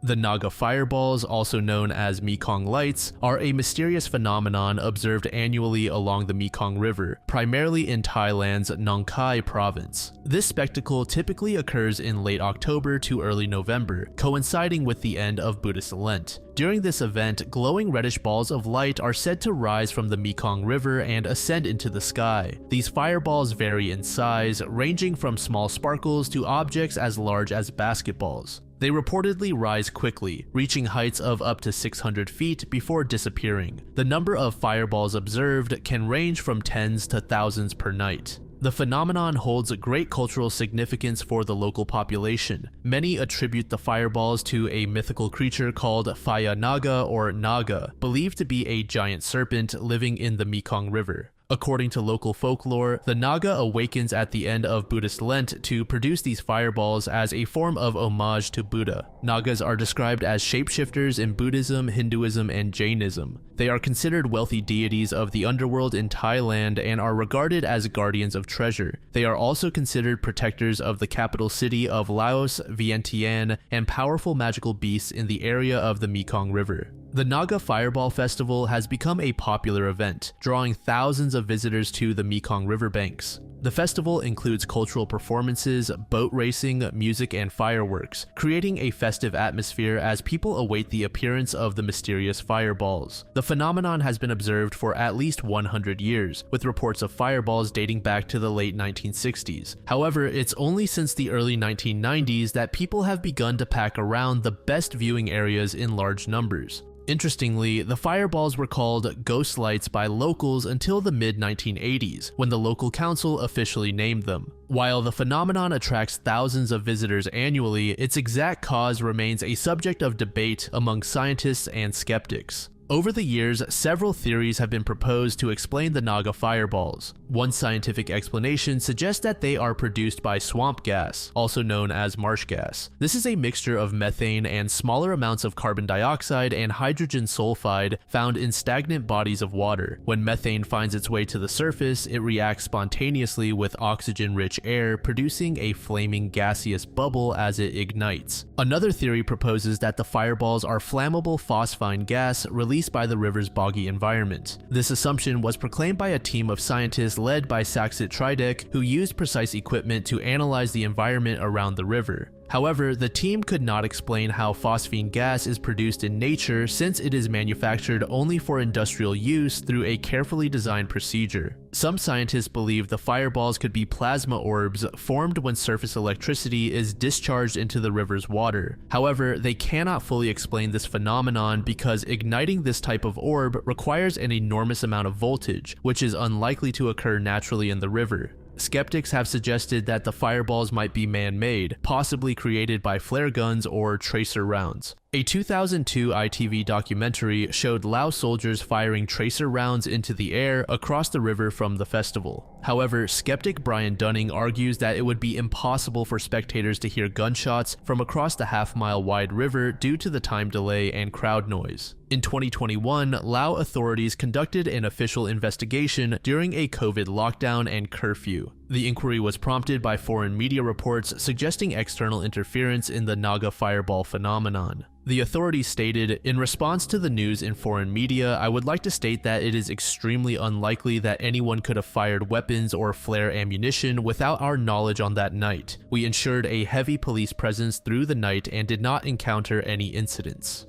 The Naga Fireballs, also known as Mekong Lights, are a mysterious phenomenon observed annually along the Mekong River, primarily in Thailand's Nong Khai province. This spectacle typically occurs in late October to early November, coinciding with the end of Buddhist Lent. During this event, glowing reddish balls of light are said to rise from the Mekong River and ascend into the sky. These fireballs vary in size, ranging from small sparkles to objects as large as basketballs. They reportedly rise quickly, reaching heights of up to 600 feet before disappearing. The number of fireballs observed can range from tens to thousands per night. The phenomenon holds great cultural significance for the local population. Many attribute the fireballs to a mythical creature called Phaya Naga or Naga, believed to be a giant serpent living in the Mekong River. According to local folklore, the Naga awakens at the end of Buddhist Lent to produce these fireballs as a form of homage to Buddha. Nagas are described as shapeshifters in Buddhism, Hinduism, and Jainism. They are considered wealthy deities of the underworld in Thailand and are regarded as guardians of treasure. They are also considered protectors of the capital city of Laos, Vientiane, and powerful magical beasts in the area of the Mekong River. The Naga Fireball Festival has become a popular event, drawing thousands of visitors to the Mekong riverbanks. The festival includes cultural performances, boat racing, music, and fireworks, creating a festive atmosphere as people await the appearance of the mysterious fireballs. The phenomenon has been observed for at least 100 years, with reports of fireballs dating back to the late 1960s. However, it's only since the early 1990s that people have begun to pack around the best viewing areas in large numbers. Interestingly, the fireballs were called ghost lights by locals until the mid-1980s, when the local council officially named them. While the phenomenon attracts thousands of visitors annually, its exact cause remains a subject of debate among scientists and skeptics. Over the years, several theories have been proposed to explain the Naga fireballs. One scientific explanation suggests that they are produced by swamp gas, also known as marsh gas. This is a mixture of methane and smaller amounts of carbon dioxide and hydrogen sulfide found in stagnant bodies of water. When methane finds its way to the surface, it reacts spontaneously with oxygen-rich air, producing a flaming gaseous bubble as it ignites. Another theory proposes that the fireballs are flammable phosphine gas released by the river's boggy environment. This assumption was proclaimed by a team of scientists led by Saxit Tridek, who used precise equipment to analyze the environment around the river. However, the team could not explain how phosphine gas is produced in nature since it is manufactured only for industrial use through a carefully designed procedure. Some scientists believe the fireballs could be plasma orbs formed when surface electricity is discharged into the river's water. However, they cannot fully explain this phenomenon because igniting this type of orb requires an enormous amount of voltage, which is unlikely to occur naturally in the river. Skeptics have suggested that the fireballs might be man-made, possibly created by flare guns or tracer rounds. A 2002 ITV documentary showed Lao soldiers firing tracer rounds into the air across the river from the festival. However, skeptic Brian Dunning argues that it would be impossible for spectators to hear gunshots from across the half-mile wide river due to the time delay and crowd noise. In 2021, Lao authorities conducted an official investigation during a COVID lockdown and curfew. The inquiry was prompted by foreign media reports suggesting external interference in the Naga Fireball phenomenon. The authorities stated, "In response to the news in foreign media, I would like to state that it is extremely unlikely that anyone could have fired weapons or flare ammunition without our knowledge on that night. We ensured a heavy police presence through the night and did not encounter any incidents."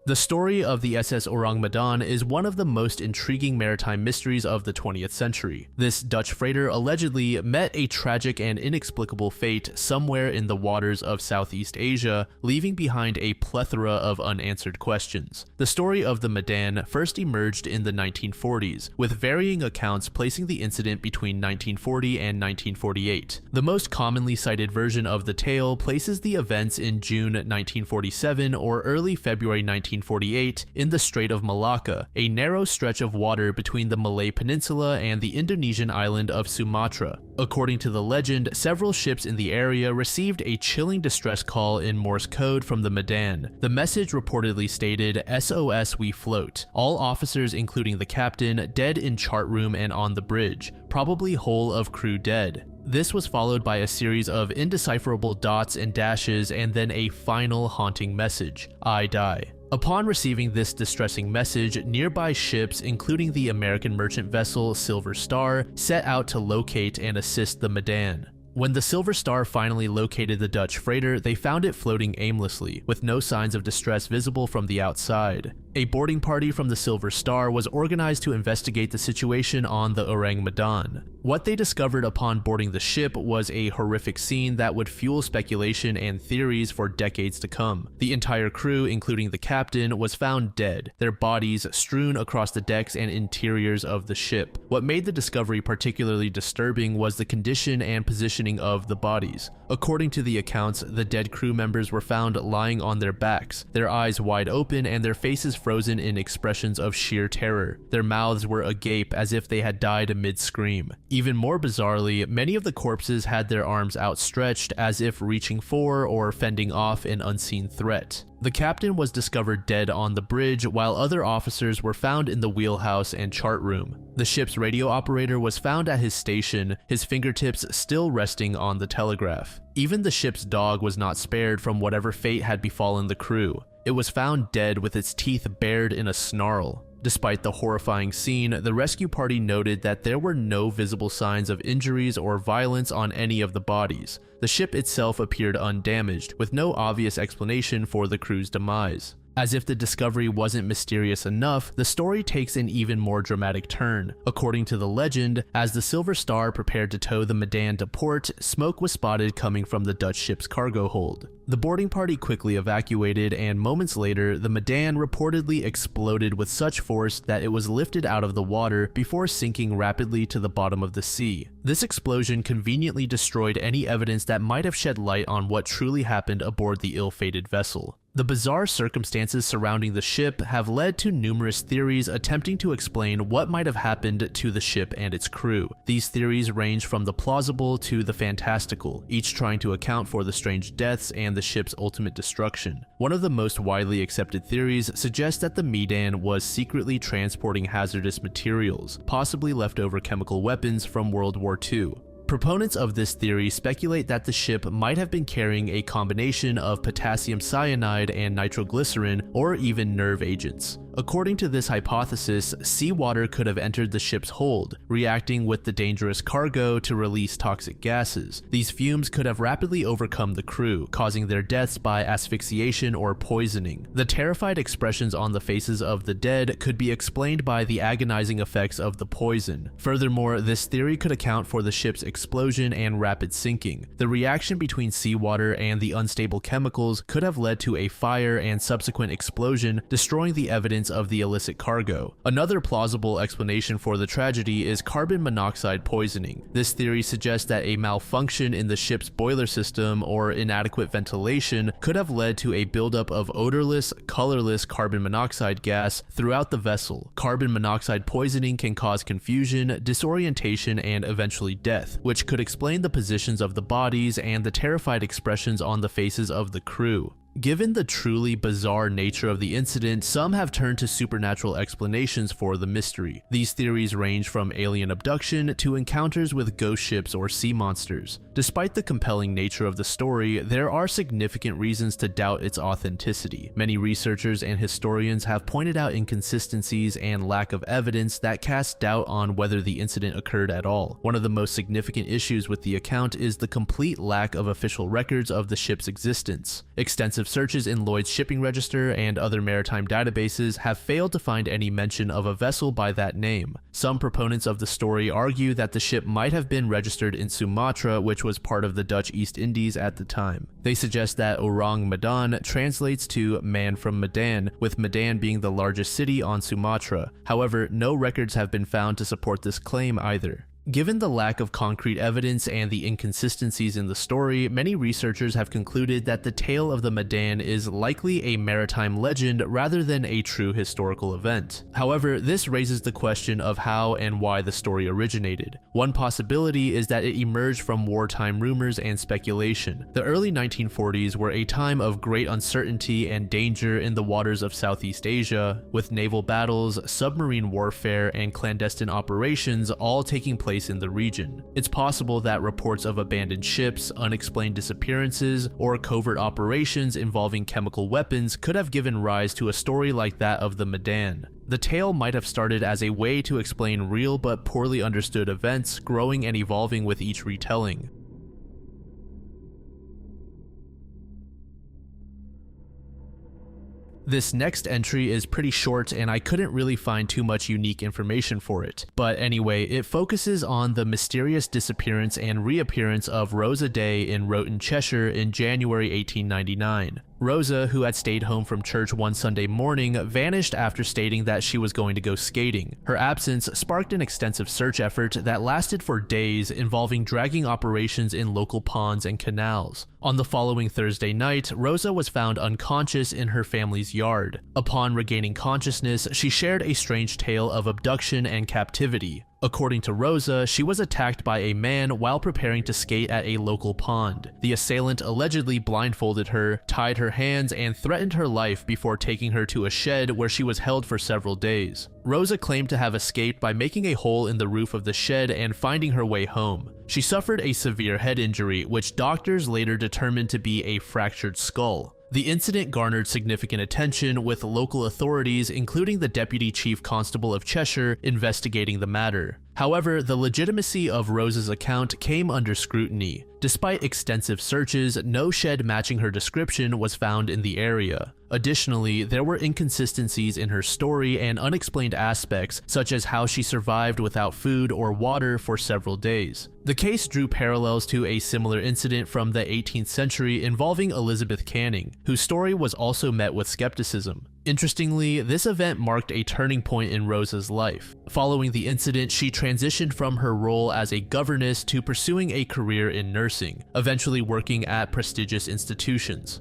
The story of the SS Ssang Madan is one of the most intriguing maritime mysteries of the 20th century. This Dutch freighter allegedly met a tragic and inexplicable fate somewhere in the waters of Southeast Asia, leaving behind a plethora of unanswered questions. The story of the Madan first emerged in the 1940s, with varying accounts placing the incident between 1940 and 1948. The most commonly cited version of the tale places the events in June 1947 or early February 1948, 1948 in the Strait of Malacca, a narrow stretch of water between the Malay Peninsula and the Indonesian island of Sumatra. According to the legend, several ships in the area received a chilling distress call in Morse code from the Madan. The message reportedly stated, "SOS, we float. All officers including the captain dead in chart room and on the bridge, probably whole of crew dead." This was followed by a series of indecipherable dots and dashes and then a final haunting message, "I die." Upon receiving this distressing message, nearby ships, including the American merchant vessel Silver Star, set out to locate and assist the Madan. When the Silver Star finally located the Dutch freighter, they found it floating aimlessly, with no signs of distress visible from the outside. A boarding party from the Silver Star was organized to investigate the situation on the Ssang Madan. What they discovered upon boarding the ship was a horrific scene that would fuel speculation and theories for decades to come. The entire crew, including the captain, was found dead, their bodies strewn across the decks and interiors of the ship. What made the discovery particularly disturbing was the condition and positioning of the bodies. According to the accounts, the dead crew members were found lying on their backs, their eyes wide open and their faces frozen in expressions of sheer terror. Their mouths were agape as if they had died mid-scream. Even more bizarrely, many of the corpses had their arms outstretched as if reaching for or fending off an unseen threat. The captain was discovered dead on the bridge, while other officers were found in the wheelhouse and chart room. The ship's radio operator was found at his station, his fingertips still resting on the telegraph. Even the ship's dog was not spared from whatever fate had befallen the crew. It was found dead with its teeth bared in a snarl. Despite the horrifying scene, the rescue party noted that there were no visible signs of injuries or violence on any of the bodies. The ship itself appeared undamaged, with no obvious explanation for the crew's demise. As if the discovery wasn't mysterious enough, the story takes an even more dramatic turn. According to the legend, as the Silver Star prepared to tow the Madan to port, smoke was spotted coming from the Dutch ship's cargo hold. The boarding party quickly evacuated, and moments later, the Madan reportedly exploded with such force that it was lifted out of the water before sinking rapidly to the bottom of the sea. This explosion conveniently destroyed any evidence that might have shed light on what truly happened aboard the ill-fated vessel. The bizarre circumstances surrounding the ship have led to numerous theories attempting to explain what might have happened to the ship and its crew. These theories range from the plausible to the fantastical, each trying to account for the strange deaths and the ship's ultimate destruction. One of the most widely accepted theories suggests that the Madan was secretly transporting hazardous materials, possibly leftover chemical weapons from World War II. Proponents of this theory speculate that the ship might have been carrying a combination of potassium cyanide and nitroglycerin, or even nerve agents. According to this hypothesis, seawater could have entered the ship's hold, reacting with the dangerous cargo to release toxic gases. These fumes could have rapidly overcome the crew, causing their deaths by asphyxiation or poisoning. The terrified expressions on the faces of the dead could be explained by the agonizing effects of the poison. Furthermore, this theory could account for the ship's explosion and rapid sinking. The reaction between seawater and the unstable chemicals could have led to a fire and subsequent explosion, destroying the evidence of the illicit cargo. Another plausible explanation for the tragedy is carbon monoxide poisoning. This theory suggests that a malfunction in the ship's boiler system or inadequate ventilation could have led to a buildup of odorless, colorless carbon monoxide gas throughout the vessel. Carbon monoxide poisoning can cause confusion, disorientation, and eventually death, which could explain the positions of the bodies and the terrified expressions on the faces of the crew. Given the truly bizarre nature of the incident, some have turned to supernatural explanations for the mystery. These theories range from alien abduction to encounters with ghost ships or sea monsters. Despite the compelling nature of the story, there are significant reasons to doubt its authenticity. Many researchers and historians have pointed out inconsistencies and lack of evidence that cast doubt on whether the incident occurred at all. One of the most significant issues with the account is the complete lack of official records of the ship's existence. Extensive searches in Lloyd's shipping register and other maritime databases have failed to find any mention of a vessel by that name. Some proponents of the story argue that the ship might have been registered in Sumatra, which was part of the Dutch East Indies at the time. They suggest that Ssang Madan translates to man from Madan, with Madan being the largest city on Sumatra. However, no records have been found to support this claim either. Given the lack of concrete evidence and the inconsistencies in the story, many researchers have concluded that the tale of the Madan is likely a maritime legend rather than a true historical event. However, this raises the question of how and why the story originated. One possibility is that it emerged from wartime rumors and speculation. The early 1940s were a time of great uncertainty and danger in the waters of Southeast Asia, with naval battles, submarine warfare, and clandestine operations all taking place in the region. It's possible that reports of abandoned ships, unexplained disappearances, or covert operations involving chemical weapons could have given rise to a story like that of the Madan. The tale might have started as a way to explain real but poorly understood events, growing and evolving with each retelling. This next entry is pretty short and I couldn't really find too much unique information for it. But anyway, it focuses on the mysterious disappearance and reappearance of Rosa Day in Roton, Cheshire in January 1899. Rosa, who had stayed home from church one Sunday morning, vanished after stating that she was going to go skating. Her absence sparked an extensive search effort that lasted for days, involving dragging operations in local ponds and canals. On the following Thursday night, Rosa was found unconscious in her family's yard. Upon regaining consciousness, she shared a strange tale of abduction and captivity. According to Rosa, she was attacked by a man while preparing to skate at a local pond. The assailant allegedly blindfolded her, tied her hands, and threatened her life before taking her to a shed where she was held for several days. Rosa claimed to have escaped by making a hole in the roof of the shed and finding her way home. She suffered a severe head injury, which doctors later determined to be a fractured skull. The incident garnered significant attention, with local authorities, including the Deputy Chief Constable of Cheshire, investigating the matter. However, the legitimacy of Rosa's account came under scrutiny. Despite extensive searches, no shed matching her description was found in the area. Additionally, there were inconsistencies in her story and unexplained aspects, such as how she survived without food or water for several days. The case drew parallels to a similar incident from the 18th century involving Elizabeth Canning, whose story was also met with skepticism. Interestingly, this event marked a turning point in Rosa's life. Following the incident, she transitioned from her role as a governess to pursuing a career in nursing, eventually working at prestigious institutions.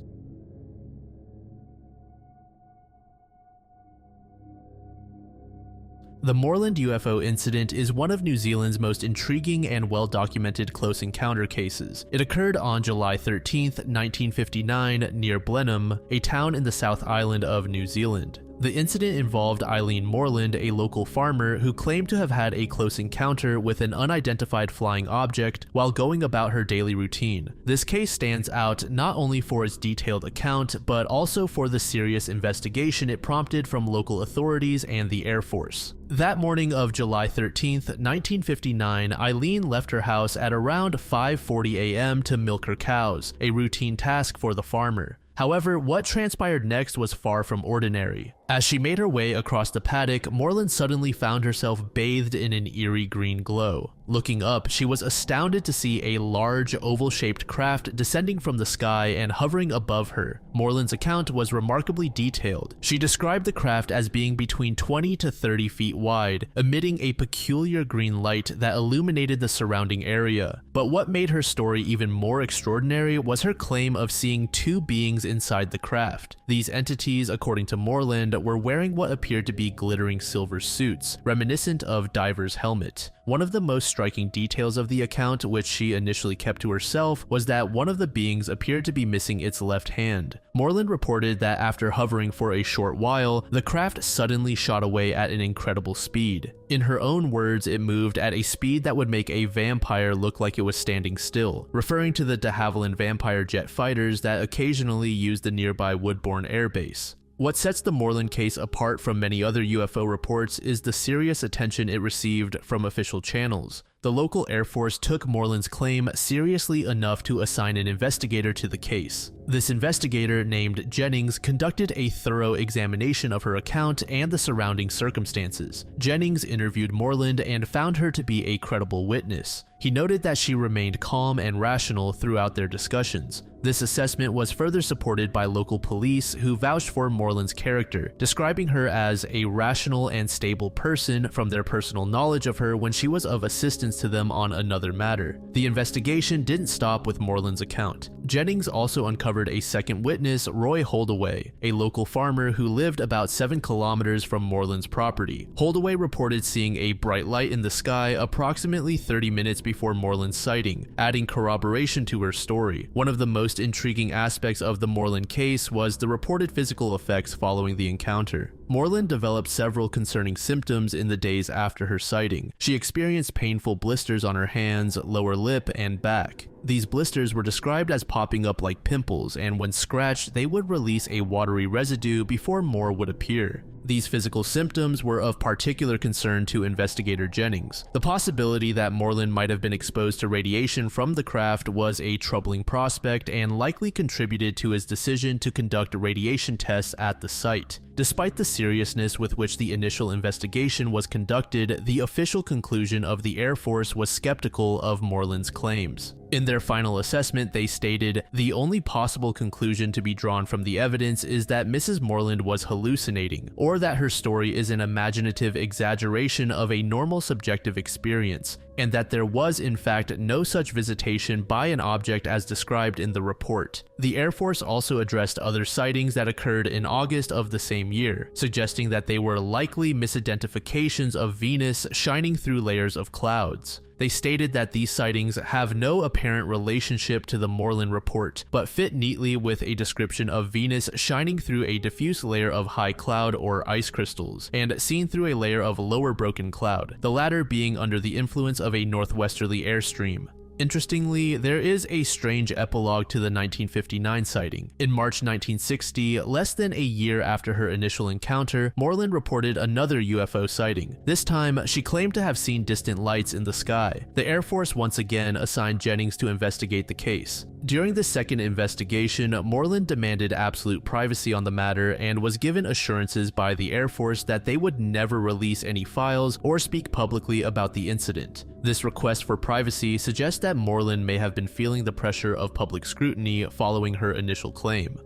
The Morland UFO incident is one of New Zealand's most intriguing and well-documented close encounter cases. It occurred on July 13, 1959, near Blenheim, a town in the South Island of New Zealand. The incident involved Eileen Morland, a local farmer who claimed to have had a close encounter with an unidentified flying object while going about her daily routine. This case stands out not only for its detailed account, but also for the serious investigation it prompted from local authorities and the Air Force. That morning of July 13, 1959, Eileen left her house at around 5:40 a.m. to milk her cows, a routine task for the farmer. However, what transpired next was far from ordinary. As she made her way across the paddock, Morland suddenly found herself bathed in an eerie green glow. Looking up, she was astounded to see a large, oval-shaped craft descending from the sky and hovering above her. Morland's account was remarkably detailed. She described the craft as being between 20 to 30 feet wide, emitting a peculiar green light that illuminated the surrounding area. But what made her story even more extraordinary was her claim of seeing two beings inside the craft. These entities, according to Morland, were wearing what appeared to be glittering silver suits, reminiscent of diver's helmet. One of the most striking details of the account, which she initially kept to herself, was that one of the beings appeared to be missing its left hand. Morland reported that after hovering for a short while, the craft suddenly shot away at an incredible speed. In her own words, it moved at a speed that would make a vampire look like it was standing still, referring to the de Havilland vampire jet fighters that occasionally used the nearby Woodbourne Air Base. What sets the Morland case apart from many other UFO reports is the serious attention it received from official channels. The local Air Force took Morland's claim seriously enough to assign an investigator to the case. This investigator, named Jennings, conducted a thorough examination of her account and the surrounding circumstances. Jennings interviewed Morland and found her to be a credible witness. He noted that she remained calm and rational throughout their discussions. This assessment was further supported by local police who vouched for Morland's character, describing her as a rational and stable person from their personal knowledge of her when she was of assistance evidence to them on another matter. The investigation didn't stop with Morland's account. Jennings also uncovered a second witness, Roy Holdaway, a local farmer who lived about 7 kilometers from Morland's property. Holdaway reported seeing a bright light in the sky approximately 30 minutes before Morland's sighting, adding corroboration to her story. One of the most intriguing aspects of the Morland case was the reported physical effects following the encounter. Morland developed several concerning symptoms in the days after her sighting. She experienced painful blisters on her hands, lower lip, and back. These blisters were described as popping up like pimples, and when scratched, they would release a watery residue before more would appear. These physical symptoms were of particular concern to investigator Jennings. The possibility that Morland might have been exposed to radiation from the craft was a troubling prospect and likely contributed to his decision to conduct radiation tests at the site. Despite the seriousness with which the initial investigation was conducted, the official conclusion of the Air Force was skeptical of Morland's claims. In their final assessment, they stated, "The only possible conclusion to be drawn from the evidence is that Mrs. Morland was hallucinating, or that her story is an imaginative exaggeration of a normal subjective experience, and that there was in fact no such visitation by an object as described in the report." The Air Force also addressed other sightings that occurred in August of the same year, suggesting that they were likely misidentifications of Venus shining through layers of clouds. They stated that these sightings have no apparent relationship to the Morland report, but fit neatly with a description of Venus shining through a diffuse layer of high cloud or ice crystals, and seen through a layer of lower broken cloud, the latter being under the influence of a northwesterly airstream. Interestingly, there is a strange epilogue to the 1959 sighting. In March 1960, less than a year after her initial encounter, Morland reported another UFO sighting. This time, she claimed to have seen distant lights in the sky. The Air Force once again assigned Jennings to investigate the case. During the second investigation, Morland demanded absolute privacy on the matter and was given assurances by the Air Force that they would never release any files or speak publicly about the incident. This request for privacy suggests that Morland may have been feeling the pressure of public scrutiny following her initial claim.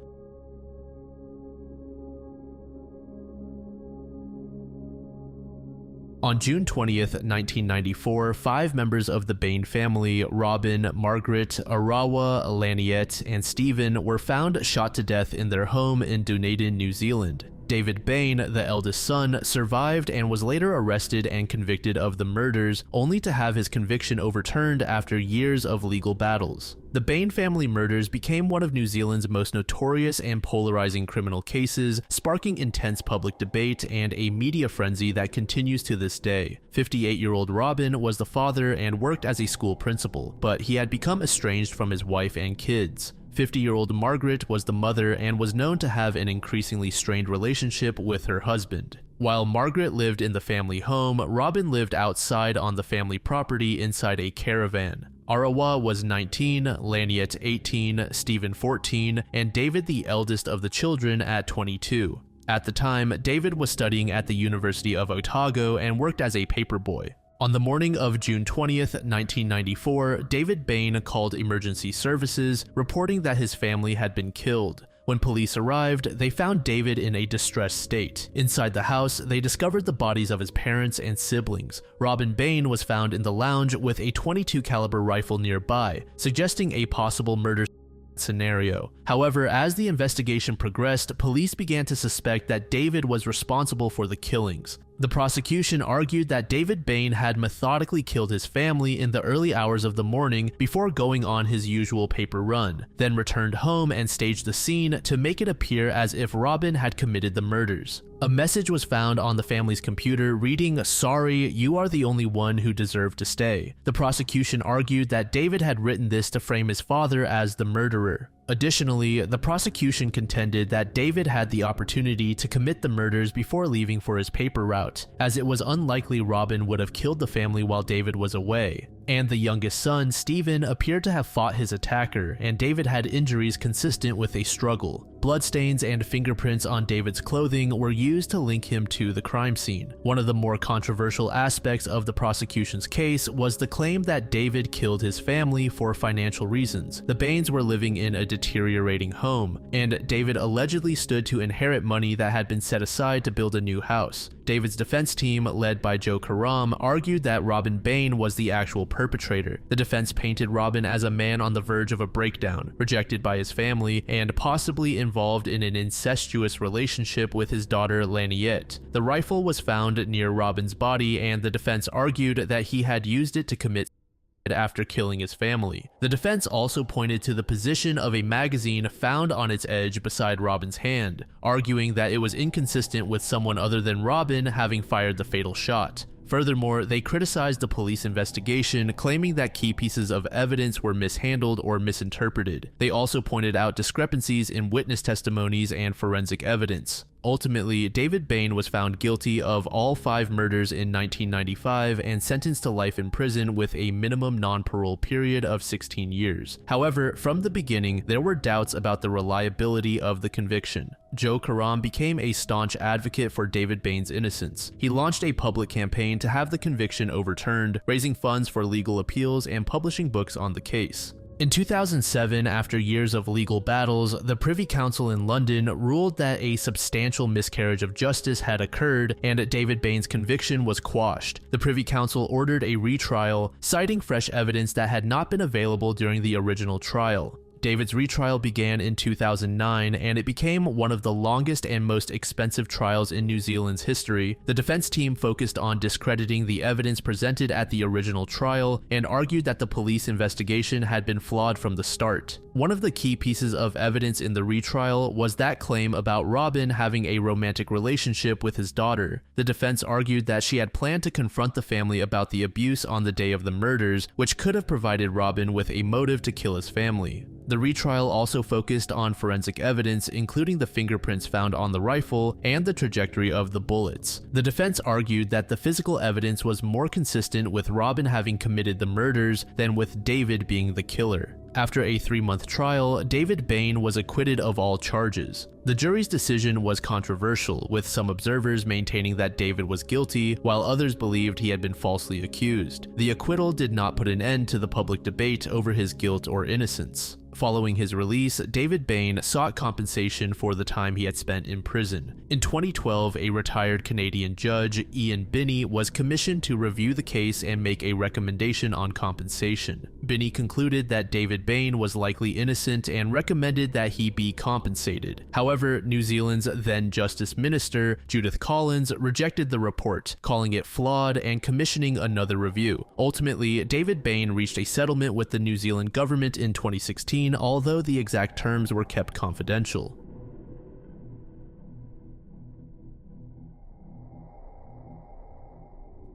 On June 20th, 1994, 5 members of the Bane family, Robin, Margaret, Arawa, Laniette, and Stephen, were found shot to death in their home in Dunedin, New Zealand. David Bane, the eldest son, survived and was later arrested and convicted of the murders, only to have his conviction overturned after years of legal battles. The Bane family murders became one of New Zealand's most notorious and polarizing criminal cases, sparking intense public debate and a media frenzy that continues to this day. 58-year-old Robin was the father and worked as a school principal, but he had become estranged from his wife and kids. 50-year-old Margaret was the mother and was known to have an increasingly strained relationship with her husband. While Margaret lived in the family home, Robin lived outside on the family property inside a caravan. Arawa was 19, Laniette 18, Stephen 14, and David, the eldest of the children, at 22. At the time, David was studying at the University of Otago and worked as a paperboy. On the morning of June 20th, 1994, David Bane called emergency services, reporting that his family had been killed. When police arrived, they found David in a distressed state. Inside the house, they discovered the bodies of his parents and siblings. Robin Bane was found in the lounge with a .22 caliber rifle nearby, suggesting a possible murder scenario. However, as the investigation progressed, police began to suspect that David was responsible for the killings. The prosecution argued that David Bane had methodically killed his family in the early hours of the morning before going on his usual paper run, then returned home and staged the scene to make it appear as if Robin had committed the murders. A message was found on the family's computer reading, "Sorry, you are the only one who deserved to stay." The prosecution argued that David had written this to frame his father as the murderer. Additionally, the prosecution contended that David had the opportunity to commit the murders before leaving for his paper route, as it was unlikely Robin would have killed the family while David was away. and the youngest son, Stephen, appeared to have fought his attacker, and David had injuries consistent with a struggle. Bloodstains and fingerprints on David's clothing were used to link him to the crime scene. One of the more controversial aspects of the prosecution's case was the claim that David killed his family for financial reasons. The Banes were living in a deteriorating home, and David allegedly stood to inherit money that had been set aside to build a new house. David's defense team, led by Joe Karam, argued that Robin Bane was the actual perpetrator. The defense painted Robin as a man on the verge of a breakdown, rejected by his family, and possibly involved in an incestuous relationship with his daughter Laniette. The rifle was found near Robin's body, and the defense argued that he had used it to commit after killing his family. The defense also pointed to the position of a magazine found on its edge beside Robin's hand, arguing that it was inconsistent with someone other than Robin having fired the fatal shot. Furthermore, they criticized the police investigation, claiming that key pieces of evidence were mishandled or misinterpreted. They also pointed out discrepancies in witness testimonies and forensic evidence. Ultimately, David Bane was found guilty of all 5 murders in 1995 and sentenced to life in prison with a minimum non-parole period of 16 years. However, from the beginning, there were doubts about the reliability of the conviction. Joe Karam became a staunch advocate for David Bane's innocence. He launched a public campaign to have the conviction overturned, raising funds for legal appeals and publishing books on the case. In 2007, after years of legal battles, the Privy Council in London ruled that a substantial miscarriage of justice had occurred and David Bane's conviction was quashed. The Privy Council ordered a retrial, citing fresh evidence that had not been available during the original trial. David's retrial began in 2009, and it became one of the longest and most expensive trials in New Zealand's history. The defense team focused on discrediting the evidence presented at the original trial and argued that the police investigation had been flawed from the start. One of the key pieces of evidence in the retrial was that claim about Robin having a romantic relationship with his daughter. The defense argued that she had planned to confront the family about the abuse on the day of the murders, which could have provided Robin with a motive to kill his family. The retrial also focused on forensic evidence, including the fingerprints found on the rifle and the trajectory of the bullets. The defense argued that the physical evidence was more consistent with Robin having committed the murders than with David being the killer. After a 3-month trial, David Bane was acquitted of all charges. The jury's decision was controversial, with some observers maintaining that David was guilty, while others believed he had been falsely accused. The acquittal did not put an end to the public debate over his guilt or innocence. Following his release, David Bane sought compensation for the time he had spent in prison. In 2012, a retired Canadian judge, Ian Binney, was commissioned to review the case and make a recommendation on compensation. Binney concluded that David Bane was likely innocent and recommended that he be compensated. However, New Zealand's then Justice Minister, Judith Collins, rejected the report, calling it flawed and commissioning another review. Ultimately, David Bane reached a settlement with the New Zealand government in 2016, although the exact terms were kept confidential.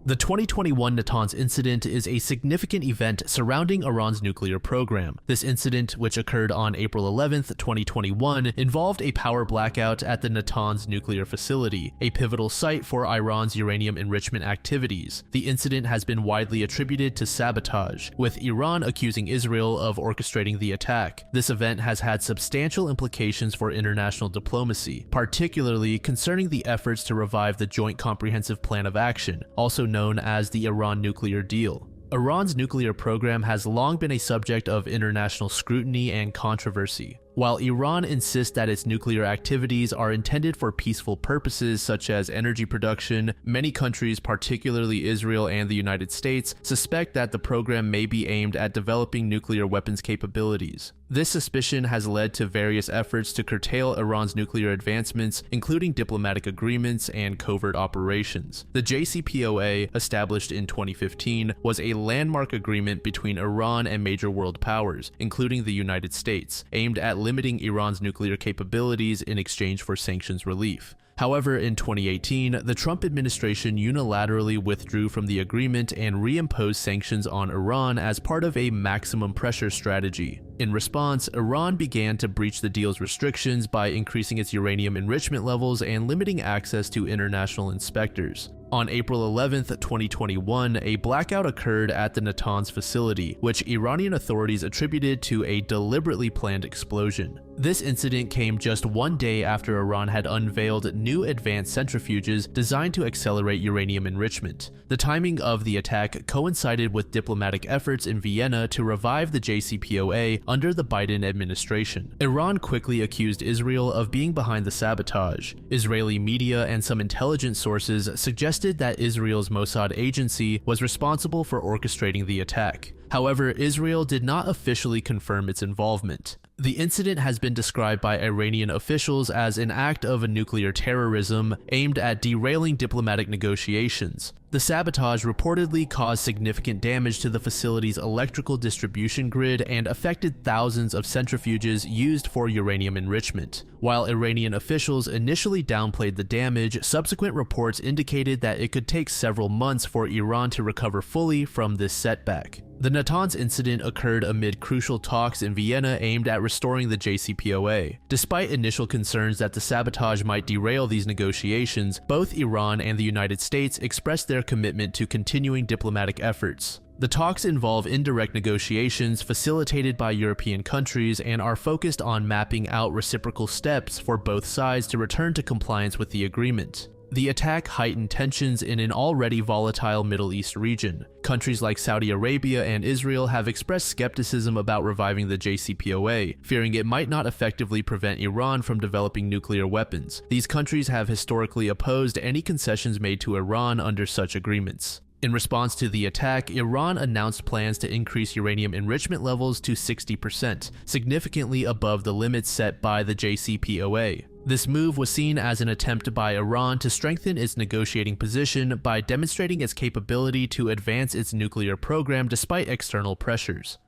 The 2021 Natanz Incident is a significant event surrounding Iran's nuclear program. This incident, which occurred on April 11, 2021, involved a power blackout at the Natanz nuclear facility, a pivotal site for Iran's uranium enrichment activities. The incident has been widely attributed to sabotage, with Iran accusing Israel of orchestrating the attack. This event has had substantial implications for international diplomacy, particularly concerning the efforts to revive the Joint Comprehensive Plan of Action, also known as the Iran nuclear deal. Iran's nuclear program has long been a subject of international scrutiny and controversy. While Iran insists that its nuclear activities are intended for peaceful purposes such as energy production, many countries, particularly Israel and the United States, suspect that the program may be aimed at developing nuclear weapons capabilities. This suspicion has led to various efforts to curtail Iran's nuclear advancements, including diplomatic agreements and covert operations. The JCPOA, established in 2015, was a landmark agreement between Iran and major world powers, including the United States, aimed at limiting Iran's nuclear capabilities in exchange for sanctions relief. However, in 2018, the Trump administration unilaterally withdrew from the agreement and reimposed sanctions on Iran as part of a maximum pressure strategy. In response, Iran began to breach the deal's restrictions by increasing its uranium enrichment levels and limiting access to international inspectors. On April 11, 2021, a blackout occurred at the Natanz facility, which Iranian authorities attributed to a deliberately planned explosion. This incident came just one day after Iran had unveiled new advanced centrifuges designed to accelerate uranium enrichment. The timing of the attack coincided with diplomatic efforts in Vienna to revive the JCPOA under the Biden administration. Iran quickly accused Israel of being behind the sabotage. Israeli media and some intelligence sources suggested that Israel's Mossad agency was responsible for orchestrating the attack. However, Israel did not officially confirm its involvement. The incident has been described by Iranian officials as an act of nuclear terrorism aimed at derailing diplomatic negotiations. The sabotage reportedly caused significant damage to the facility's electrical distribution grid and affected thousands of centrifuges used for uranium enrichment. While Iranian officials initially downplayed the damage, subsequent reports indicated that it could take several months for Iran to recover fully from this setback. The Natanz incident occurred amid crucial talks in Vienna aimed at restoring the JCPOA. Despite initial concerns that the sabotage might derail these negotiations, both Iran and the United States expressed their commitment to continuing diplomatic efforts. The talks involve indirect negotiations facilitated by European countries and are focused on mapping out reciprocal steps for both sides to return to compliance with the agreement. The attack heightened tensions in an already volatile Middle East region. Countries like Saudi Arabia and Israel have expressed skepticism about reviving the JCPOA, fearing it might not effectively prevent Iran from developing nuclear weapons. These countries have historically opposed any concessions made to Iran under such agreements. In response to the attack, Iran announced plans to increase uranium enrichment levels to 60%, significantly above the limits set by the JCPOA. This move was seen as an attempt by Iran to strengthen its negotiating position by demonstrating its capability to advance its nuclear program despite external pressures.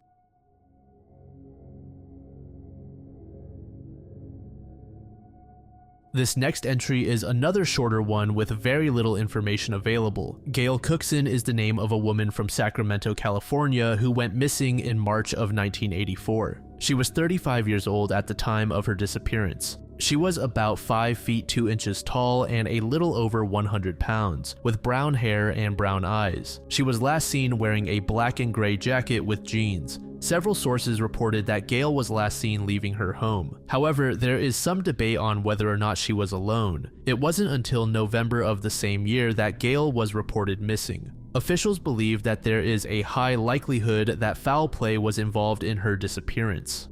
This next entry is another shorter one with very little information available. Gail Cooken is the name of a woman from Sacramento, California who went missing in March of 1984. She was 35 years old at the time of her disappearance. She was about 5 feet 2 inches tall and a little over 100 pounds, with brown hair and brown eyes. She was last seen wearing a black and gray jacket with jeans. Several sources reported that Gail was last seen leaving her home. However, there is some debate on whether or not she was alone. It wasn't until November of the same year that Gail was reported missing. Officials believe that there is a high likelihood that foul play was involved in her disappearance.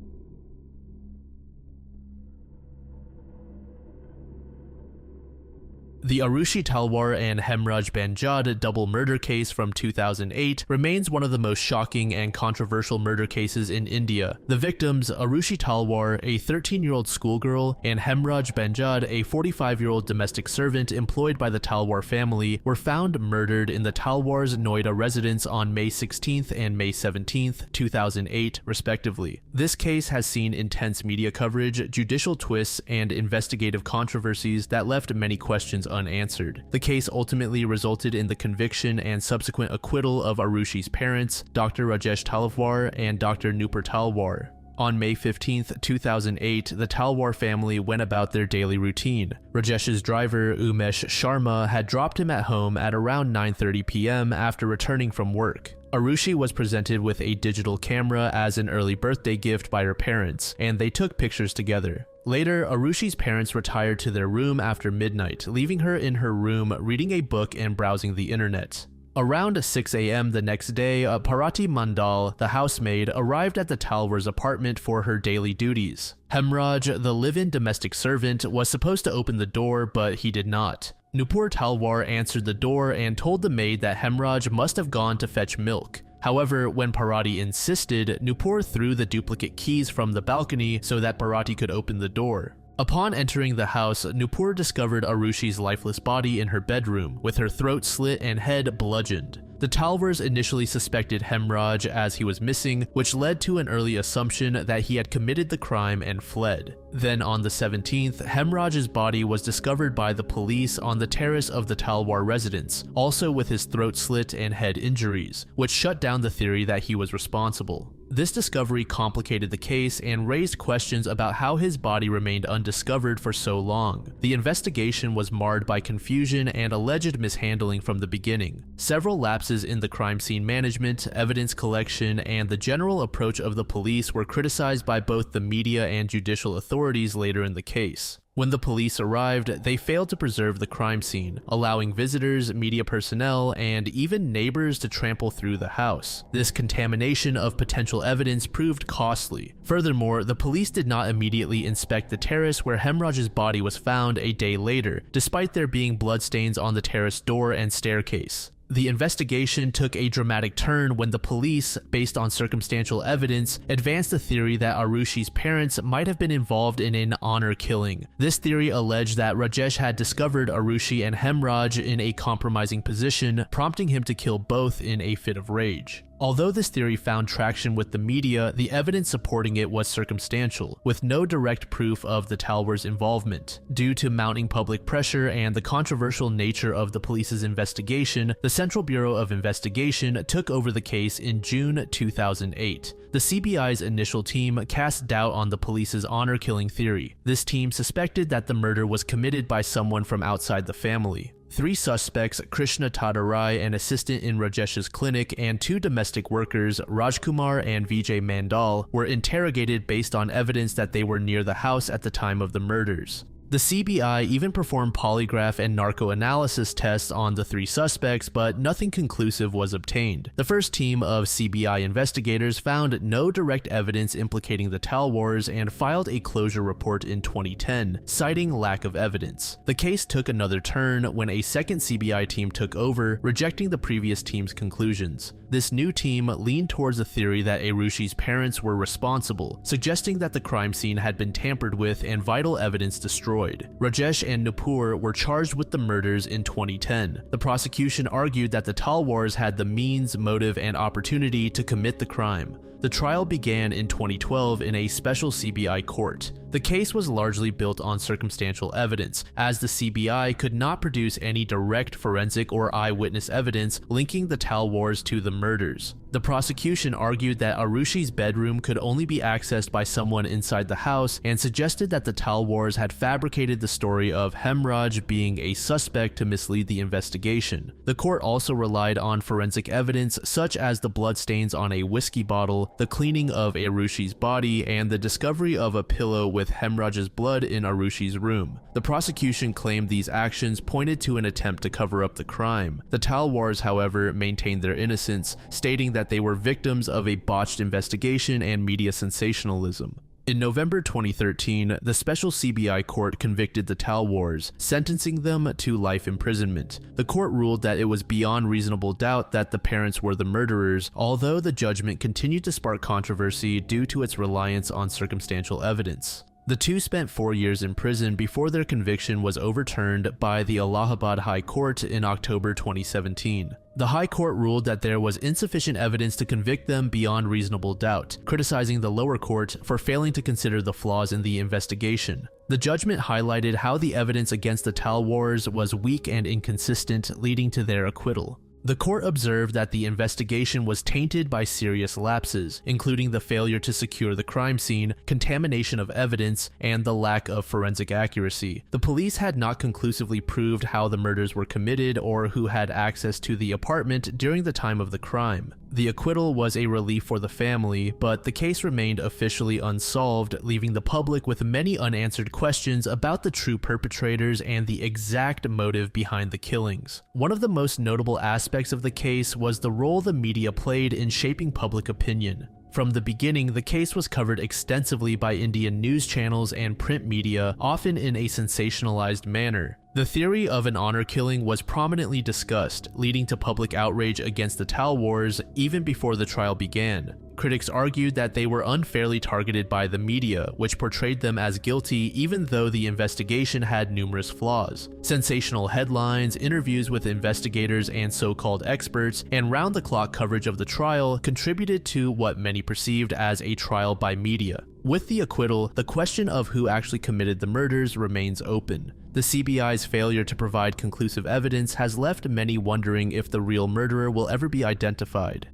The Arushi Talwar and Hemraj Banad double murder case from 2008 remains one of the most shocking and controversial murder cases in India. The victims, Arushi Talwar, a 13-year-old schoolgirl, and Hemraj Banad, a 45-year-old domestic servant employed by the Talwar family, were found murdered in the Talwar's Noida residence on May 16th and May 17th, 2008, respectively. This case has seen intense media coverage, judicial twists, and investigative controversies that left many questions unanswered. The case ultimately resulted in the conviction and subsequent acquittal of Arushi's parents, Dr. Rajesh Talwar and Dr. Nupur Talwar. On May 15, 2008, the Talwar family went about their daily routine. Rajesh's driver, Umesh Sharma, had dropped him at home at around 9:30 p.m. after returning from work. Arushi was presented with a digital camera as an early birthday gift by her parents, and they took pictures together. Later, Arushi's parents retired to their room after midnight, leaving her in her room reading a book and browsing the internet. Around 6 a.m. the next day, Parati Mandal, the housemaid, arrived at the Talwar's apartment for her daily duties. Hemraj, the live-in domestic servant, was supposed to open the door, but he did not. Nupur Talwar answered the door and told the maid that Hemraj must have gone to fetch milk. However, when Parati insisted, Nupur threw the duplicate keys from the balcony so that Parati could open the door. Upon entering the house, Nupur discovered Arushi's lifeless body in her bedroom, with her throat slit and head bludgeoned. The Talwars initially suspected Hemraj as he was missing, which led to an early assumption that he had committed the crime and fled. Then on the 17th, Hemraj's body was discovered by the police on the terrace of the Talwar residence, also with his throat slit and head injuries, which shut down the theory that he was responsible. This discovery complicated the case and raised questions about how his body remained undiscovered for so long. The investigation was marred by confusion and alleged mishandling from the beginning. Several lapses in the crime scene management, evidence collection, and the general approach of the police were criticized by both the media and judicial authorities later in the case. When the police arrived, they failed to preserve the crime scene, allowing visitors, media personnel, and even neighbors to trample through the house. This contamination of potential evidence proved costly. Furthermore, the police did not immediately inspect the terrace where Hemraj's body was found a day later, despite there being bloodstains on the terrace door and staircase. The investigation took a dramatic turn when the police, based on circumstantial evidence, advanced the theory that Arushi's parents might have been involved in an honor killing. This theory alleged that Rajesh had discovered Arushi and Hemraj in a compromising position, prompting him to kill both in a fit of rage. Although this theory found traction with the media, the evidence supporting it was circumstantial, with no direct proof of the Talwar's involvement. Due to mounting public pressure and the controversial nature of the police's investigation, the Central Bureau of Investigation took over the case in June 2008. The CBI's initial team cast doubt on the police's honor killing theory. This team suspected that the murder was committed by someone from outside the family. 3 suspects, Krishna Tadarai, an assistant in Rajesh's clinic, and 2 domestic workers, Rajkumar and Vijay Mandal, were interrogated based on evidence that they were near the house at the time of the murders. The CBI even performed polygraph and narco-analysis tests on the 3 suspects, but nothing conclusive was obtained. The first team of CBI investigators found no direct evidence implicating the Talwars and filed a closure report in 2010, citing lack of evidence. The case took another turn when a second CBI team took over, rejecting the previous team's conclusions. This new team leaned towards the theory that Arushi's parents were responsible, suggesting that the crime scene had been tampered with and vital evidence destroyed. Rajesh and Nupur were charged with the murders in 2010. The prosecution argued that the Talwars had the means, motive, and opportunity to commit the crime. The trial began in 2012 in a special CBI court. The case was largely built on circumstantial evidence, as the CBI could not produce any direct forensic or eyewitness evidence linking the Talwars to the murders. The prosecution argued that Arushi's bedroom could only be accessed by someone inside the house and suggested that the Talwars had fabricated the story of Hemraj being a suspect to mislead the investigation. The court also relied on forensic evidence such as the bloodstains on a whiskey bottle, the cleaning of Arushi's body, and the discovery of a pillow with Hemraj's blood in Arushi's room. The prosecution claimed these actions pointed to an attempt to cover up the crime. The Talwars, however, maintained their innocence, stating that they were victims of a botched investigation and media sensationalism. In November 2013, the special CBI court convicted the Talwars, sentencing them to life imprisonment. The court ruled that it was beyond reasonable doubt that the parents were the murderers, although the judgment continued to spark controversy due to its reliance on circumstantial evidence. The 2 spent 4 years in prison before their conviction was overturned by the Allahabad High Court in October 2017. The High Court ruled that there was insufficient evidence to convict them beyond reasonable doubt, criticizing the lower court for failing to consider the flaws in the investigation. The judgment highlighted how the evidence against the Talwars was weak and inconsistent, leading to their acquittal. The court observed that the investigation was tainted by serious lapses, including the failure to secure the crime scene, contamination of evidence, and the lack of forensic accuracy. The police had not conclusively proved how the murders were committed or who had access to the apartment during the time of the crime. The acquittal was a relief for the family, but the case remained officially unsolved, leaving the public with many unanswered questions about the true perpetrators and the exact motive behind the killings. One of the most notable aspects of the case was the role the media played in shaping public opinion. From the beginning, the case was covered extensively by Indian news channels and print media, often in a sensationalized manner. The theory of an honor killing was prominently discussed, leading to public outrage against the Talwars even before the trial began. Critics argued that they were unfairly targeted by the media, which portrayed them as guilty even though the investigation had numerous flaws. Sensational headlines, interviews with investigators and so-called experts, and round-the-clock coverage of the trial contributed to what many perceived as a trial by media. With the acquittal, the question of who actually committed the murders remains open. The CBI's failure to provide conclusive evidence has left many wondering if the real murderer will ever be identified.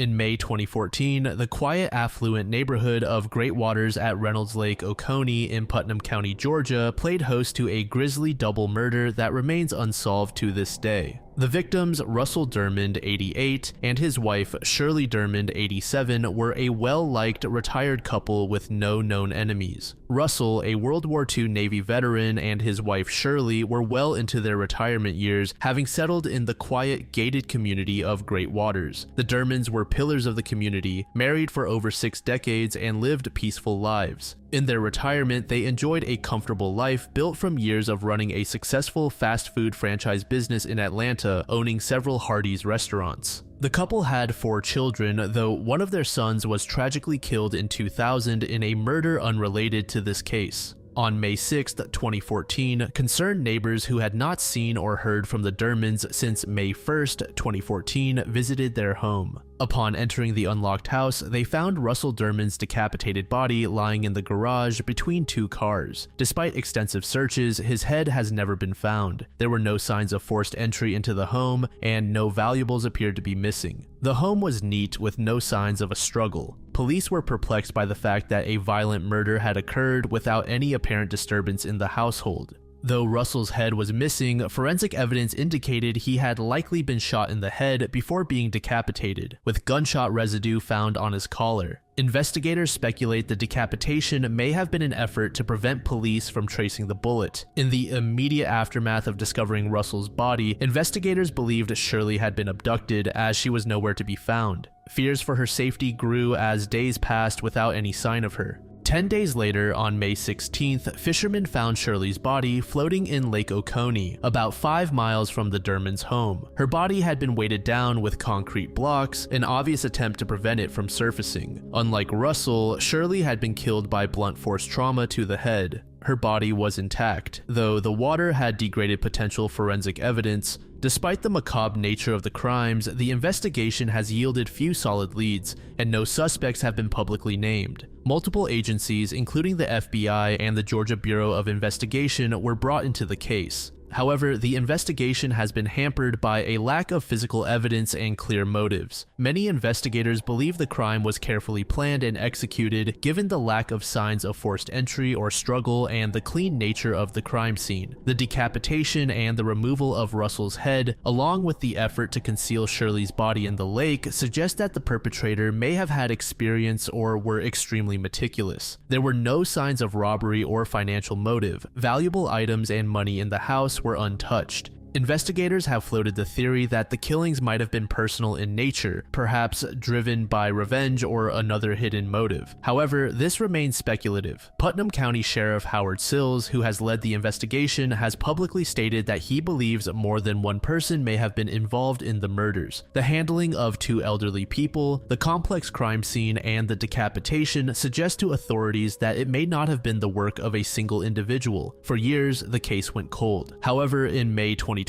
In May 2014, the quiet, affluent neighborhood of Great Waters at Reynolds Lake, Oconee in Putnam County, Georgia, played host to a grisly double murder that remains unsolved to this day. The victims, Russell Derman, 88, and his wife, Shirley Derman, 87, were a well-liked retired couple with no known enemies. Russell, a World War II Navy veteran, and his wife Shirley were well into their retirement years, having settled in the quiet, gated community of Great Waters. The Dermans were pillars of the community, married for over 6 decades, and lived peaceful lives. In their retirement, they enjoyed a comfortable life built from years of running a successful fast food franchise business in Atlanta, owning several Hardee's restaurants. The couple had 4 children, though one of their sons was tragically killed in 2000 in a murder unrelated to this case. On May 6, 2014, concerned neighbors who had not seen or heard from the Dermans since May 1, 2014, visited their home. Upon entering the unlocked house, they found Russell Derman's decapitated body lying in the garage between 2 cars. Despite extensive searches, his head has never been found. There were no signs of forced entry into the home, and no valuables appeared to be missing. The home was neat with no signs of a struggle. Police were perplexed by the fact that a violent murder had occurred without any apparent disturbance in the household. Though Russell's head was missing, forensic evidence indicated he had likely been shot in the head before being decapitated, with gunshot residue found on his collar. Investigators speculate the decapitation may have been an effort to prevent police from tracing the bullet. In the immediate aftermath of discovering Russell's body, investigators believed Shirley had been abducted as she was nowhere to be found. Fears for her safety grew as days passed without any sign of her. 10 days later, on May 16th, fishermen found Shirley's body floating in Lake Oconee, about 5 miles from the Dermans' home. Her body had been weighted down with concrete blocks, an obvious attempt to prevent it from surfacing. Unlike Russell, Shirley had been killed by blunt force trauma to the head. Her body was intact, though the water had degraded potential forensic evidence. Despite the macabre nature of the crimes, the investigation has yielded few solid leads, and no suspects have been publicly named. Multiple agencies, including the FBI and the Georgia Bureau of Investigation, were brought into the case. However, the investigation has been hampered by a lack of physical evidence and clear motives. Many investigators believe the crime was carefully planned and executed, given the lack of signs of forced entry or struggle and the clean nature of the crime scene. The decapitation and the removal of Russell's head, along with the effort to conceal Shirley's body in the lake, suggest that the perpetrator may have had experience or were extremely meticulous. There were no signs of robbery or financial motive. Valuable items and money in the house were untouched. Investigators have floated the theory that the killings might have been personal in nature, perhaps driven by revenge or another hidden motive. However, this remains speculative. Putnam County Sheriff Howard Sills, who has led the investigation, has publicly stated that he believes more than one person may have been involved in the murders. The handling of 2 elderly people, the complex crime scene, and the decapitation suggest to authorities that it may not have been the work of a single individual. For years, the case went cold. However, in May 2024,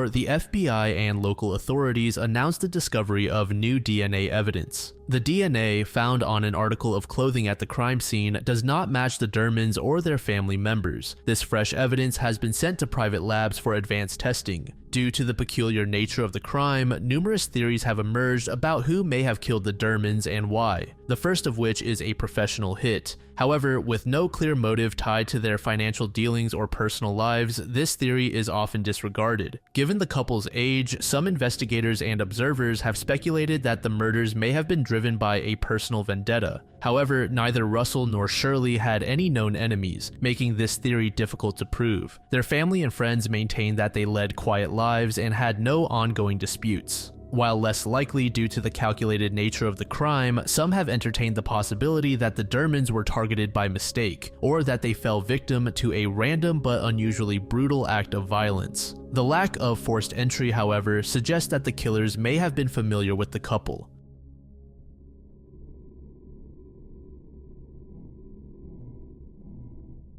the FBI and local authorities announced the discovery of new DNA evidence. The DNA found on an article of clothing at the crime scene does not match the Dermans or their family members. This fresh evidence has been sent to private labs for advanced testing. Due to the peculiar nature of the crime, numerous theories have emerged about who may have killed the Dermans and why, the first of which is a professional hit. However, with no clear motive tied to their financial dealings or personal lives, this theory is often disregarded. Given the couple's age, some investigators and observers have speculated that the murders may have been driven by a personal vendetta. However, neither Russell nor Shirley had any known enemies, making this theory difficult to prove. Their family and friends maintain that they led quiet lives and had no ongoing disputes. While less likely due to the calculated nature of the crime, some have entertained the possibility that the Dermans were targeted by mistake, or that they fell victim to a random but unusually brutal act of violence. The lack of forced entry, however, suggests that the killers may have been familiar with the couple.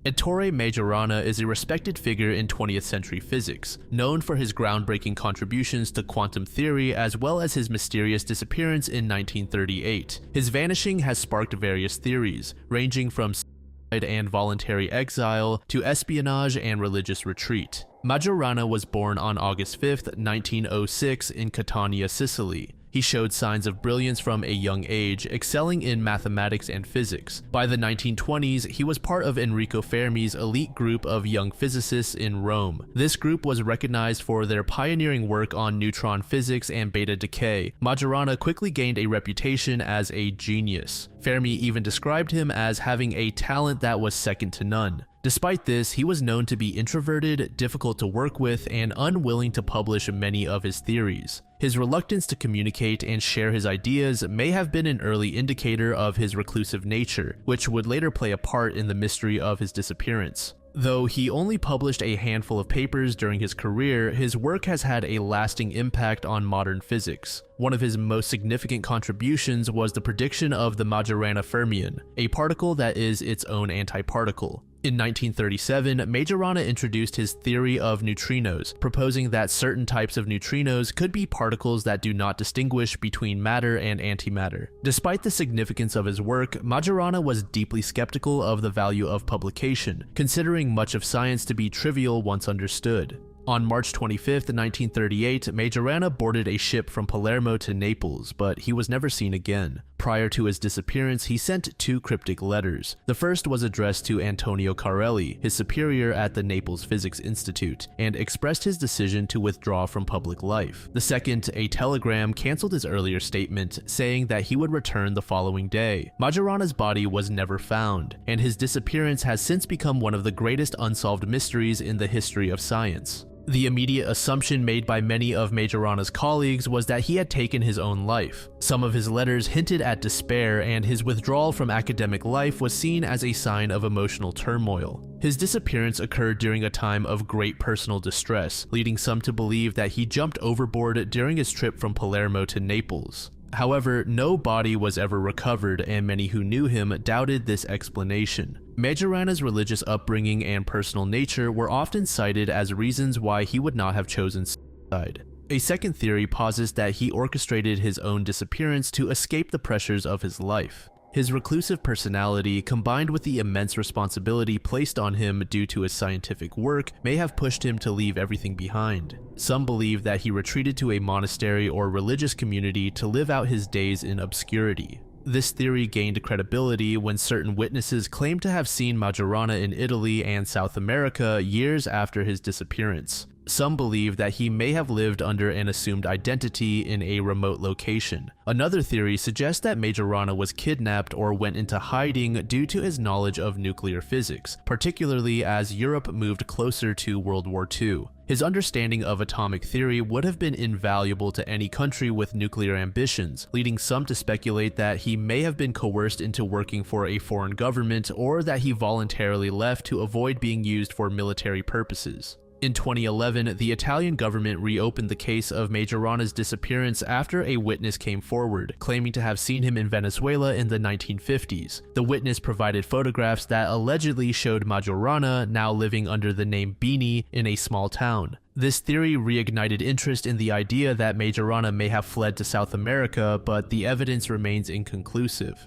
Ator Majera is a respected figure in 20th century physics, known for his groundbreaking contributions to quantum theory as well as his mysterious disappearance in 1938. His vanishing has sparked various theories, ranging from suicide and voluntary exile to espionage and religious retreat. Majera was born on August 5, 1906 in Catania, Sicily. He showed signs of brilliance from a young age, excelling in mathematics and physics. By the 1920s, he was part of Enrico Fermi's elite group of young physicists in Rome. This group was recognized for their pioneering work on neutron physics and beta decay. Majorana quickly gained a reputation as a genius. Fermi even described him as having a talent that was second to none. Despite this, he was known to be introverted, difficult to work with, and unwilling to publish many of his theories. His reluctance to communicate and share his ideas may have been an early indicator of his reclusive nature, which would later play a part in the mystery of his disappearance. Though he only published a handful of papers during his career, his work has had a lasting impact on modern physics. One of his most significant contributions was the prediction of the Majorana fermion, a particle that is its own antiparticle. In 1937, Majorana introduced his theory of neutrinos, proposing that certain types of neutrinos could be particles that do not distinguish between matter and antimatter. Despite the significance of his work, Majorana was deeply skeptical of the value of publication, considering much of science to be trivial once understood. On March 25, 1938, Majorana boarded a ship from Palermo to Naples, but he was never seen again. Prior to his disappearance, he sent two cryptic letters. The first was addressed to Antonio Carelli, his superior at the Naples Physics Institute, and expressed his decision to withdraw from public life. The second, a telegram, canceled his earlier statement, saying that he would return the following day. Majorana's body was never found, and his disappearance has since become one of the greatest unsolved mysteries in the history of science. The immediate assumption made by many of Majorana's colleagues was that he had taken his own life. Some of his letters hinted at despair, and his withdrawal from academic life was seen as a sign of emotional turmoil. His disappearance occurred during a time of great personal distress, leading some to believe that he jumped overboard during his trip from Palermo to Naples. However, no body was ever recovered, and many who knew him doubted this explanation. Majorana's religious upbringing and personal nature were often cited as reasons why he would not have chosen suicide. A second theory posits that he orchestrated his own disappearance to escape the pressures of his life. His reclusive personality, combined with the immense responsibility placed on him due to his scientific work, may have pushed him to leave everything behind. Some believe that he retreated to a monastery or religious community to live out his days in obscurity. This theory gained credibility when certain witnesses claimed to have seen Majorana in Italy and South America years after his disappearance. Some believe that he may have lived under an assumed identity in a remote location. Another theory suggests that Majorana was kidnapped or went into hiding due to his knowledge of nuclear physics, particularly as Europe moved closer to World War II. His understanding of atomic theory would have been invaluable to any country with nuclear ambitions, leading some to speculate that he may have been coerced into working for a foreign government, or that he voluntarily left to avoid being used for military purposes. In 2011, the Italian government reopened the case of Majorana's disappearance after a witness came forward, claiming to have seen him in Venezuela in the 1950s. The witness provided photographs that allegedly showed Majorana, now living under the name Bini, in a small town. This theory reignited interest in the idea that Majorana may have fled to South America, but the evidence remains inconclusive.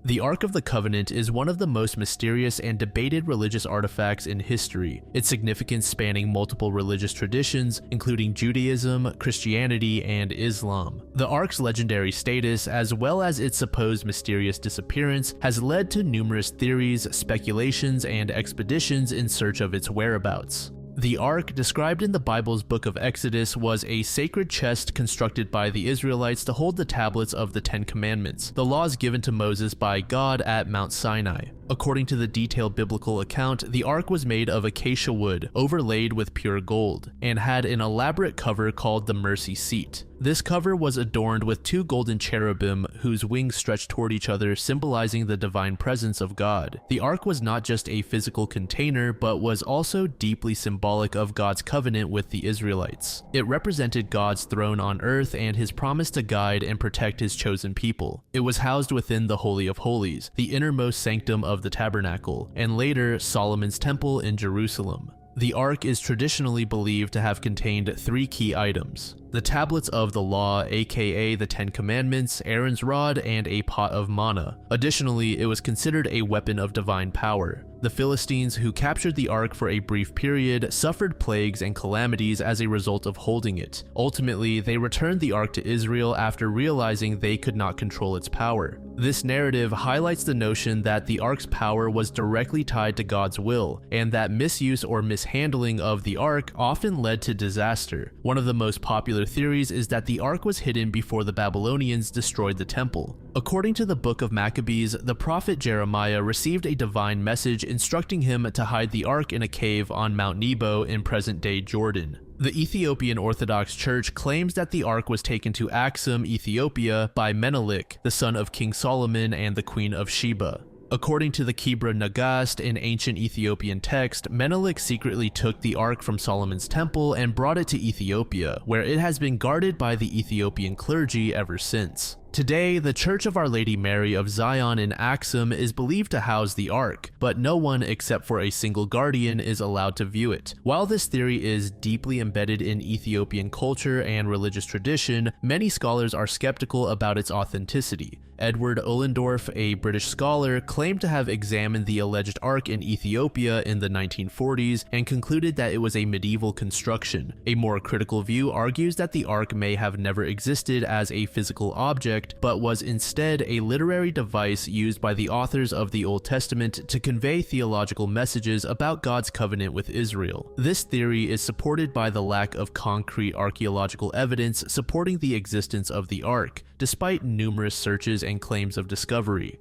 The Ark of the Covenant is one of the most mysterious and debated religious artifacts in history, its significance spanning multiple religious traditions, including Judaism, Christianity, and Islam. The Ark's legendary status, as well as its supposed mysterious disappearance, has led to numerous theories, speculations, and expeditions in search of its whereabouts. The Ark, described in the Bible's Book of Exodus, was a sacred chest constructed by the Israelites to hold the tablets of the Ten Commandments, the laws given to Moses by God at Mount Sinai. According to the detailed biblical account, the Ark was made of acacia wood, overlaid with pure gold, and had an elaborate cover called the Mercy Seat. This cover was adorned with two golden cherubim whose wings stretched toward each other, symbolizing the divine presence of God. The Ark was not just a physical container, but was also deeply symbolic of God's covenant with the Israelites. It represented God's throne on earth and his promise to guide and protect his chosen people. It was housed within the Holy of Holies, the innermost sanctum of the tabernacle, and later Solomon's temple in Jerusalem. The Ark is traditionally believed to have contained three key items: the tablets of the law, aka the 10 Commandments, Aaron's rod, and a pot of manna. Additionally, it was considered a weapon of divine power. The Philistines, who captured the ark for a brief period, suffered plagues and calamities as a result of holding it. Ultimately, they returned the ark to Israel after realizing they could not control its power. This narrative highlights the notion that the ark's power was directly tied to God's will, and that misuse or mishandling of the ark often led to disaster. One of the most popular theories is that the ark was hidden before the Babylonians destroyed the temple. According to the Book of Maccabees, the prophet Jeremiah received a divine message instructing him to hide the ark in a cave on Mount Nebo in present-day Jordan. The Ethiopian Orthodox Church claims that the ark was taken to Axum, Ethiopia by Menelik, the son of King Solomon and the Queen of Sheba. According to the Kebra Nagast, an ancient Ethiopian text, Menelik secretly took the ark from Solomon's temple and brought it to Ethiopia, where it has been guarded by the Ethiopian clergy ever since. Today, the Church of Our Lady Mary of Zion in Axum is believed to house the ark, but no one except for a single guardian is allowed to view it. While this theory is deeply embedded in Ethiopian culture and religious tradition, many scholars are skeptical about its authenticity. Edward Ullendorf, a British scholar, claimed to have examined the alleged ark in Ethiopia in the 1940s and concluded that it was a medieval construction. A more critical view argues that the ark may have never existed as a physical object, but was instead a literary device used by the authors of the Old Testament to convey theological messages about God's covenant with Israel. This theory is supported by the lack of concrete archaeological evidence supporting the existence of the ark, despite numerous searches and claims of discovery.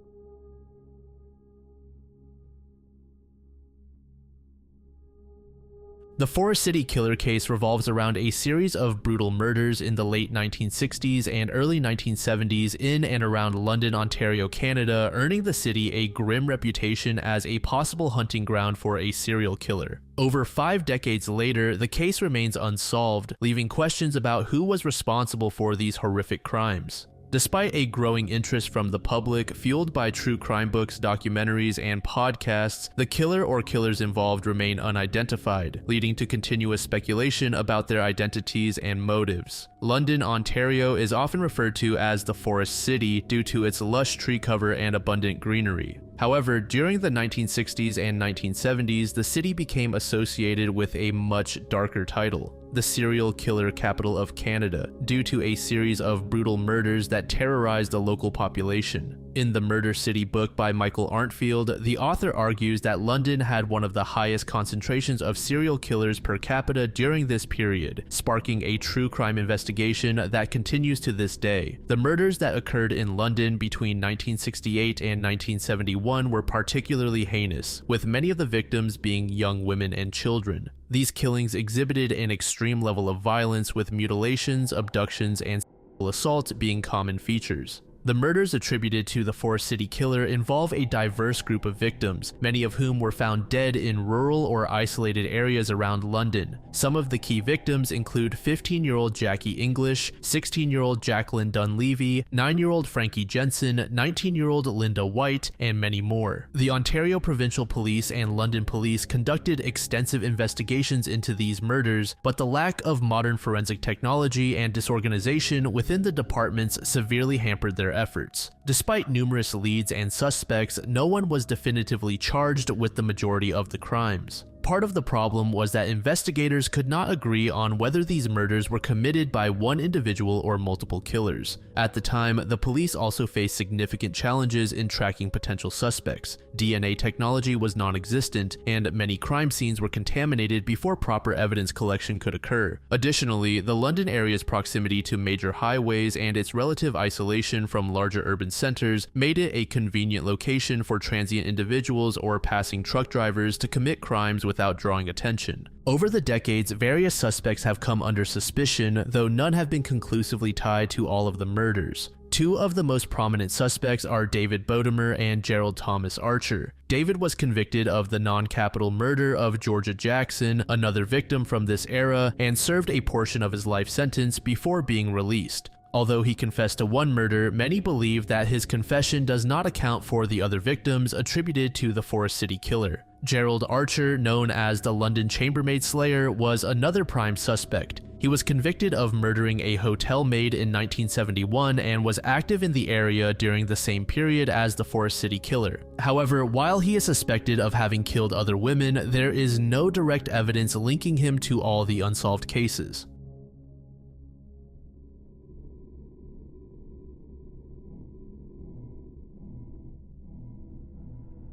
The Forest City killer case revolves around a series of brutal murders in the late 1960s and early 1970s in and around London, Ontario, Canada, earning the city a grim reputation as a possible hunting ground for a serial killer. Over 5 decades later, the case remains unsolved, leaving questions about who was responsible for these horrific crimes. Despite a growing interest from the public, fueled by true crime books, documentaries, and podcasts, the killer or killers involved remain unidentified, leading to continuous speculation about their identities and motives. London, Ontario is often referred to as the Forest City due to its lush tree cover and abundant greenery. However, during the 1960s and 1970s, the city became associated with a much darker title, the serial killer capital of Canada, due to a series of brutal murders that terrorized the local population. In the Murder City book by Michael Arntfield, the author argues that London had one of the highest concentrations of serial killers per capita during this period, sparking a true crime investigation that continues to this day. The murders that occurred in London between 1968 and 1971 were particularly heinous, with many of the victims being young women and children. These killings exhibited an extreme level of violence, with mutilations, abductions, and sexual assault being common features. The murders attributed to the Forest City killer involve a diverse group of victims, many of whom were found dead in rural or isolated areas around London. Some of the key victims include 15-year-old Jackie English, 16-year-old Jacqueline Dunleavy, 9-year-old Frankie Jensen, 19-year-old Linda White, and many more. The Ontario Provincial Police and London Police conducted extensive investigations into these murders, but the lack of modern forensic technology and disorganization within the departments severely hampered their efforts. Despite numerous leads and suspects, no one was definitively charged with the majority of the crimes. Part of the problem was that investigators could not agree on whether these murders were committed by one individual or multiple killers. At the time, the police also faced significant challenges in tracking potential suspects. DNA technology was non-existent, and many crime scenes were contaminated before proper evidence collection could occur. Additionally, the London area's proximity to major highways and its relative isolation from larger urban centers made it a convenient location for transient individuals or passing truck drivers to commit crimes without drawing attention. Over the decades, various suspects have come under suspicion, though none have been conclusively tied to all of the murders. Two of the most prominent suspects are David Bodemer and Gerald Thomas Archer. David was convicted of the non-capital murder of Georgia Jackson, another victim from this era, and served a portion of his life sentence before being released. Although he confessed to one murder, many believe that his confession does not account for the other victims attributed to the Forest City killer. Gerald Archer, known as the London Chambermaid Slayer, was another prime suspect. He was convicted of murdering a hotel maid in 1971 and was active in the area during the same period as the Forest City killer. However, while he is suspected of having killed other women, there is no direct evidence linking him to all the unsolved cases.